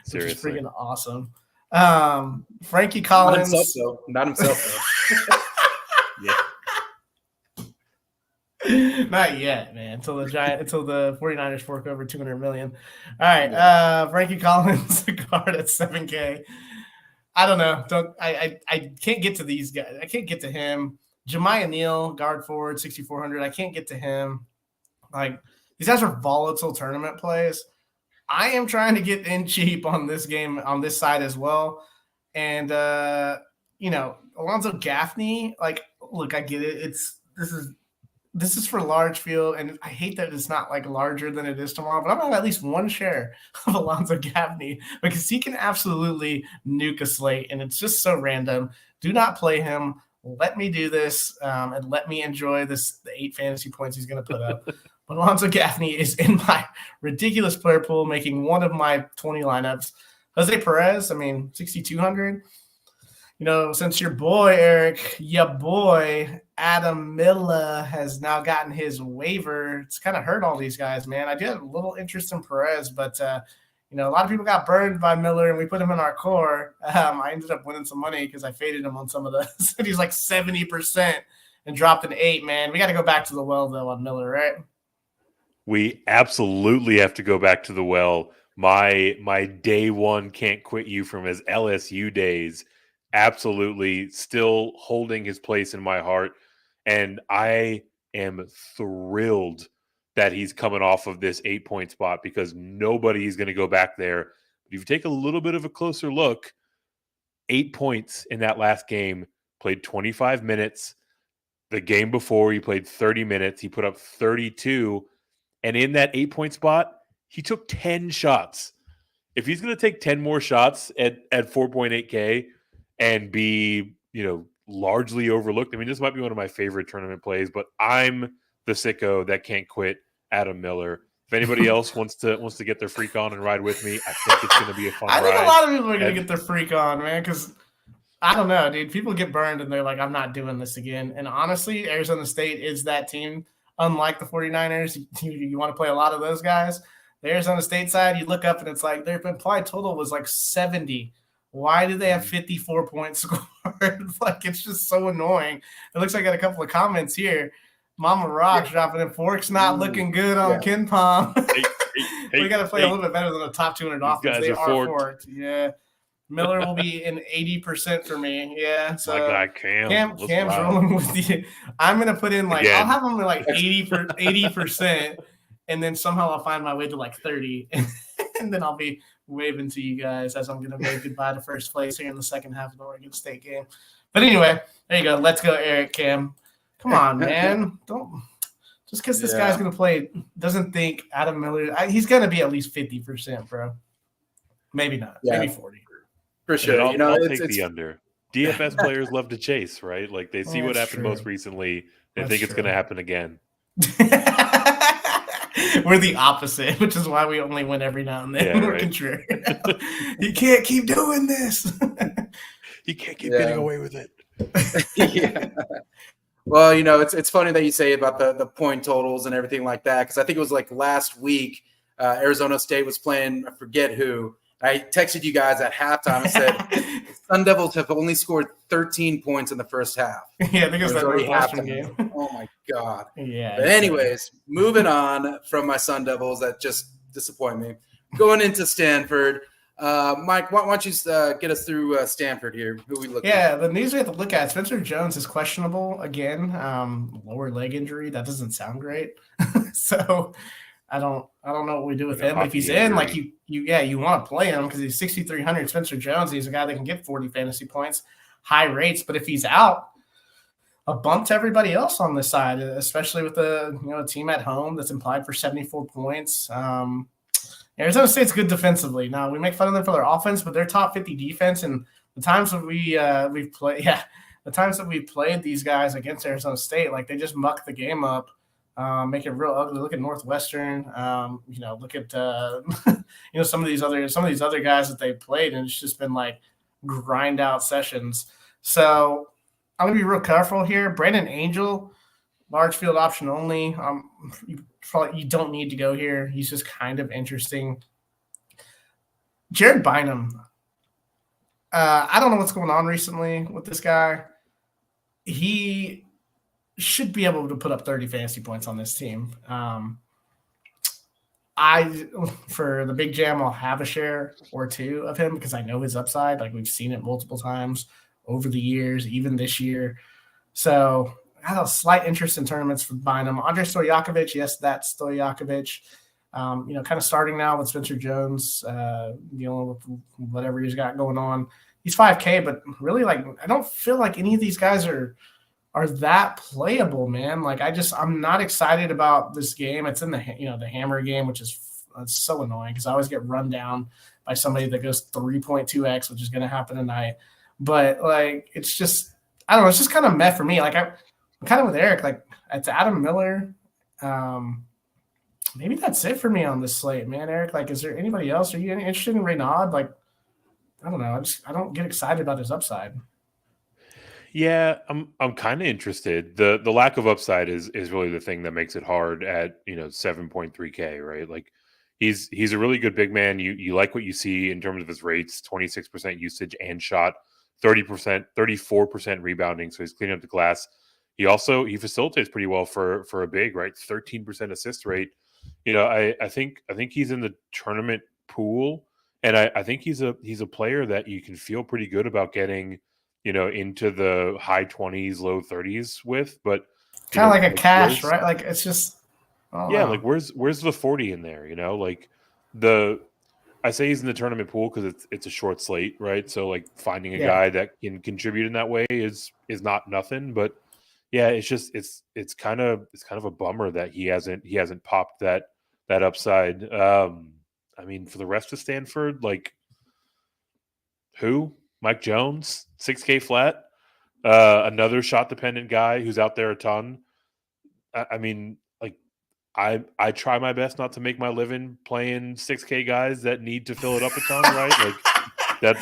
freaking awesome. Frankie Collins. Not himself though. Yeah. Not yet, man. Until the 49ers fork over $200 million. All right. Frankie Collins, guard at $7K. I don't know. I can't get to these guys. I can't get to him. Jemiah Neal, guard forward, 6,400. I can't get to him. These guys are volatile tournament plays. I am trying to get in cheap on this game on this side as well. And Alonzo Gaffney, look, I get it. This is for large field, and I hate that it's not larger than it is tomorrow, but I'm going to have at least one share of Alonzo Gaffney because he can absolutely nuke a slate, and it's just so random. Do not play him. Let me do this, and let me enjoy the 8 fantasy points he's going to put up. But Alonzo Gaffney is in my ridiculous player pool, making one of my 20 lineups. Jose Perez, 6,200. Since your boy, Adam Miller has now gotten his waiver, it's kind of hurt all these guys, man. I did have a little interest in Perez, but, a lot of people got burned by Miller, and we put him in our core. I ended up winning some money because I faded him on some of those. He's 70% and dropped an 8, man. We got to go back to the well, though, on Miller, right? We absolutely have to go back to the well. My day one can't quit you from his LSU days. Absolutely still holding his place in my heart. And I am thrilled that he's coming off of this 8-point spot because nobody is going to go back there. But if you take a little bit of a closer look, 8 points in that last game, played 25 minutes. The game before, he played 30 minutes. He put up 32. And in that 8-point spot, he took 10 shots. If he's going to take 10 more shots at 4.8K and be, largely overlooked, this might be one of my favorite tournament plays, but I'm the sicko that can't quit Adam Miller. If anybody else wants to get their freak on and ride with me, I think it's going to be a fun ride. I think a lot of people are going to get their freak on, man, because I don't know, dude. People get burned and they're like, I'm not doing this again. And honestly, Arizona State is that team. Unlike the 49ers, you want to play a lot of those guys. The Arizona State side, you look up and it's their implied total was 70. Why do they have 54 points scored? It's just so annoying. It looks like I got a couple of comments here. Mama Rock's dropping in. Fork's not looking good on Ken Palm. We got to play a little bit better than the top 200 offense. They are forked. Yeah. Miller will be in 80% for me. Yeah. So my guy Cam's rolling with you. I'm going to put in I'll have him at 80%, and then somehow I'll find my way to 30. And then I'll be waving to you guys as I'm going to wave goodbye to first place here in the second half of the Oregon State game. But anyway, there you go. Let's go, Eric Cam. Come on, man. Don't just because this guy's going to play doesn't think Adam Miller. He's going to be at least 50%, bro. Maybe not. Yeah. Maybe 40. For sure. I'll take the under. DFS players love to chase, right? They see what happened most recently. They think it's going to happen again. We're the opposite, which is why we only win every now and then. Yeah, We're right. contrary. You can't keep doing this. You can't keep getting away with it. Yeah. Well, it's funny that you say about the point totals and everything like that, because I think it was last week, Arizona State was playing, I forget who. I texted you guys at halftime and said, Sun Devils have only scored 13 points in the first half. Yeah, I think it was that halftime game. Oh, my God. Yeah. But anyways, moving on from my Sun Devils that just disappoint me. Going into Stanford. Mike, why don't you get us through Stanford here? Who we looking at? The news we have to look at. Spencer Jones is questionable again. Lower leg injury. That doesn't sound great. So I don't know what we do with him. But if he's in, like you want to play him because he's 6,300. Spencer Jones, he's a guy that can get 40 fantasy points, high rates. But if he's out, a bump to everybody else on this side, especially with a team at home that's implied for 74 points. Arizona State's good defensively. Now we make fun of them for their offense, but they're top 50 defense. And the times that we've played these guys against Arizona State, like they just muck the game up. Make it real ugly. Look at Northwestern. Look at some of these other guys that they played, and it's just been like grind out sessions. So I'm gonna be real careful here. Brandon Angel, large field option only. You don't need to go here. He's just kind of interesting. Jared Bynum. I don't know what's going on recently with this guy. He should be able to put up 30 fantasy points on this team. For the big jam, I'll have a share or two of him because I know his upside. Like we've seen it multiple times over the years, even this year. So I have a slight interest in tournaments for Bynum. Andre Stojakovic, yes, that's Stojakovic. Kind of starting now with Spencer Jones, dealing with whatever he's got going on. He's 5K, but really, like, I don't feel like any of these guys are that playable, man. Like, I'm not excited about this game. It's in the Hammer game, which is so annoying because I always get run down by somebody that goes 3.2x, which is going to happen tonight. But like, it's just, I don't know. It's just kind of meh for me. Like I'm kind of with Eric. Like it's Adam Miller. Maybe that's it for me on this slate, man. Eric, like, is there anybody else? Are you interested in Reynaud? Like, I don't know. I don't get excited about his upside. Yeah, I'm kind of interested. The lack of upside is really the thing that makes it hard at 7.3K, right? Like he's a really good big man. You like what you see in terms of his rates, 26% usage and shot, 30%, 34% rebounding. So he's cleaning up the glass. He facilitates pretty well for a big, right? 13% assist rate. I think he's in the tournament pool, and I think he's a player that you can feel pretty good about getting into the high 20s, low 30s with, but kind of like a cash, right? Like it's just, like where's the 40 in there? I say he's in the tournament pool because it's a short slate, right? So like finding a guy that can contribute in that way is not nothing, but yeah, it's just it's kind of a bummer that he hasn't popped that upside. I mean, for the rest of Stanford, like who? Mike Jones, 6K flat, another shot dependent guy who's out there a ton. I mean, like I try my best not to make my living playing 6K guys that need to fill it up a ton, right? Like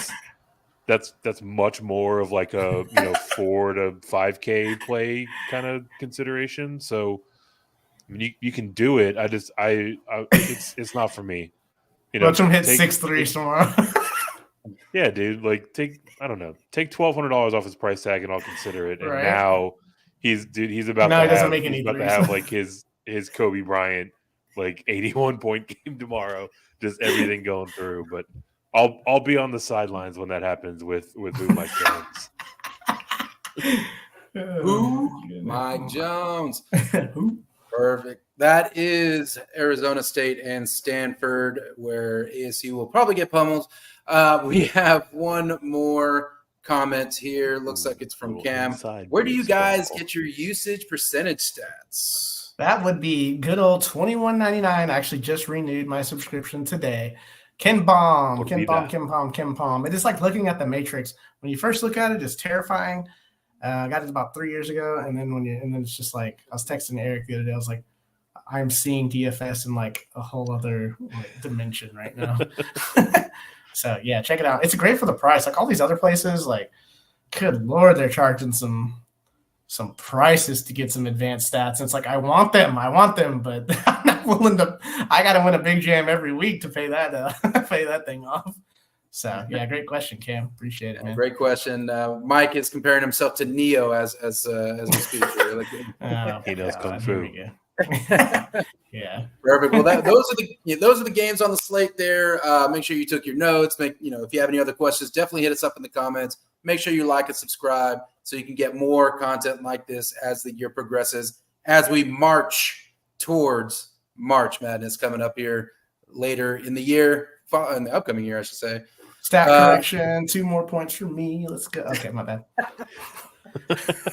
that's much more of like a 4 to 5K play kind of consideration. So I mean, you can do it. It's not for me. Watch him hit 6 tomorrow. Yeah, dude. Like take $1,200 off his price tag and I'll consider it. And right. Now he's about to have like his Kobe Bryant like 81-point game tomorrow. Just everything going through. But I'll be on the sidelines when that happens with Mike Jones. Mike Jones. Perfect. That is Arizona State and Stanford, where ASU will probably get pummeled. We have one more comment here. Looks like it's from Cam. Where do you guys get your usage percentage stats? That would be good old $21.99. I actually just renewed my subscription today. Ken Palm. It is like looking at the Matrix. When you first look at it, it's terrifying. I got it about 3 years ago, and then it's just like I was texting Eric the other day. I was like, I'm seeing DFS in like a whole other dimension right now. So yeah, check it out. It's great for the price. Like all these other places, like good Lord, they're charging some prices to get some advanced stats. And it's like I want them, but I'm not willing to. I got to win a big jam every week to pay that thing off. So yeah, great question, Cam. Appreciate it, man. Great question. Mike is comparing himself to Neo as we speak here. He knows kung fu. Yeah, perfect. Well, those are the games on the slate there. Make sure you took your notes. If you have any other questions, definitely hit us up in the comments. Make sure you like and subscribe so you can get more content like this as the year progresses, as we march towards March Madness coming up here later in the year, in the upcoming year, I should say. Stat correction, 2 more points for me. Let's go. Okay, my bad.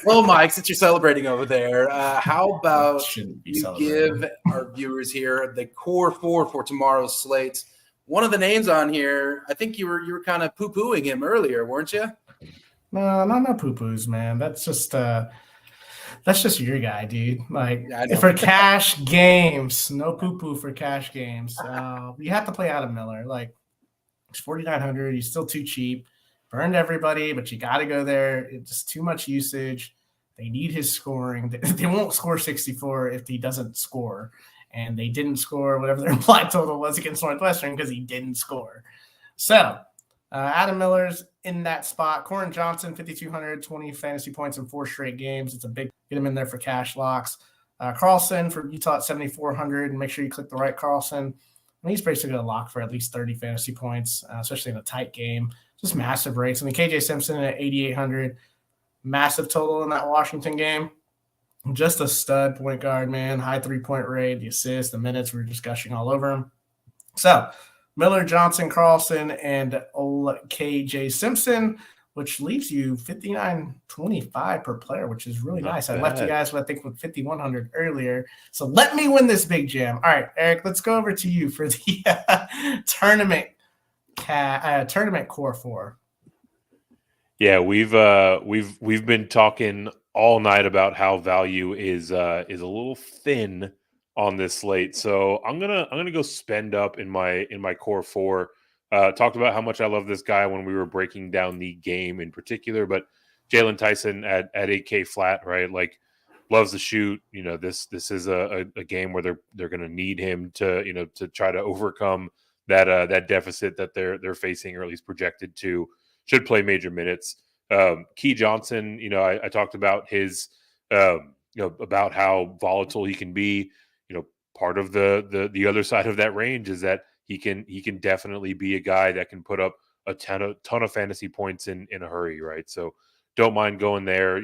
Well, Mike, since you're celebrating over there, how about Shouldn't be you celebrating. give our viewers here the core 4 for tomorrow's slate? One of the names on here, I think you were kind of poo-pooing him earlier, weren't you? No poo-poos, man. That's just your guy, dude. Like, Yeah, I know. for cash games, no poo-poo for cash games. You have to play Adam Miller. Like, it's 4,900. He's still too cheap. Burned everybody, but you got to go there. It's just too much usage. They need his scoring. They won't score 64 if he doesn't score. And they didn't score whatever their implied total was against Northwestern because he didn't score. So, Adam Miller's in that spot. Corin Johnson, 5,200, 20 fantasy points in 4 straight games. It's a big get him in there for cash locks. Carlson for Utah at 7,400. And make sure you click the right Carlson. I mean, he's basically a lock for at least 30 fantasy points, especially in a tight game. Just massive rates. And the KJ Simpson at 8,800. Massive total in that Washington game. Just a stud point guard, man. High 3-point rate, the assists, the minutes. We were just gushing all over him. So, Miller, Johnson, Carlson, and old KJ Simpson, which leaves you 5,925 per player, which is really nice. I left you guys, I think, with 5,100 earlier. So let me win this big jam. All right, Eric, let's go over to you for the tournament core 4. Yeah, we've been talking all night about how value is a little thin on this slate. So I'm gonna go spend up in my core 4. Talked about how much I love this guy when we were breaking down the game in particular, but Jalen Tyson at 8K flat, right? Like, loves to shoot. You know, this is a game where they're going to need him to try to overcome that deficit that they're facing, or at least projected to. Should play major minutes. Key Johnson, I talked about his about how volatile he can be. Part of the other side of that range is that he can definitely be a guy that can put up a ton of fantasy points in a hurry, right? So don't mind going there,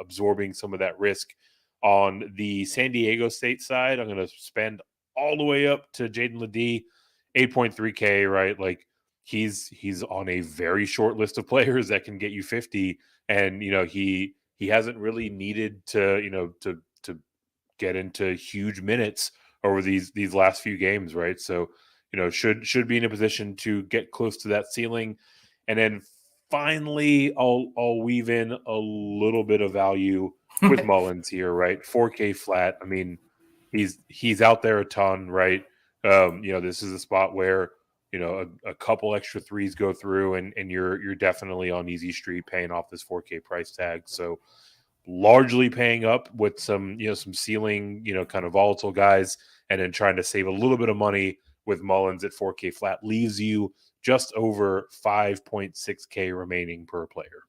absorbing some of that risk. On the San Diego State side, I'm going to spend all the way up to Jaden Ledee, 8.3K, right? Like, he's on a very short list of players that can get you 50, and he hasn't really needed to get into huge minutes over these last few games, right? So should be in a position to get close to that ceiling. And then finally, I'll weave in a little bit of value with Mullins here, right? 4K flat. I mean, he's out there a ton, right? This is a spot where a couple extra threes go through, and you're definitely on easy street paying off this 4K price tag. So largely paying up with some ceiling, kind of volatile guys, and then trying to save a little bit of money with Mullins at 4K flat leaves you just over 5.6K remaining per player.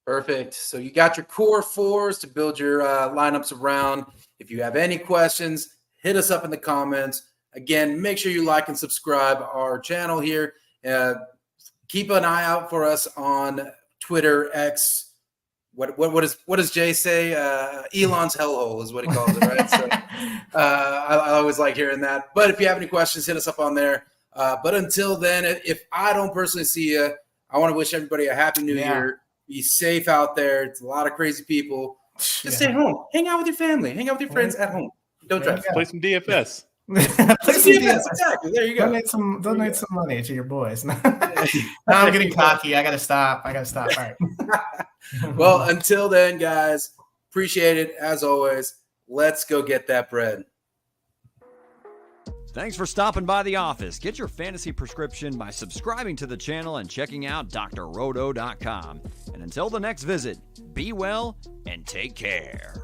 Perfect. So you got your core 4s to build your lineups around. If you have any questions, hit us up in the comments. Again, make sure you like and subscribe our channel here. Keep an eye out for us on Twitter, X. What does Jay say? Elon's hellhole is what he calls it, right? So I always like hearing that. But if you have any questions, hit us up on there. But until then, if I don't personally see you, I want to wish everybody a happy new year. Be safe out there. It's a lot of crazy people. Just stay home. Hang out with your family. Hang out with your friends at home. Don't drive. Play some DFS. Exactly. There you go. Donate some money to your boys. Now I'm getting cocky. I gotta stop. All right. Well, until then, guys, appreciate it as always. Let's go get that bread. Thanks for stopping by the office. Get your fantasy prescription by subscribing to the channel and checking out drroto.com. And until the next visit, be well and take care.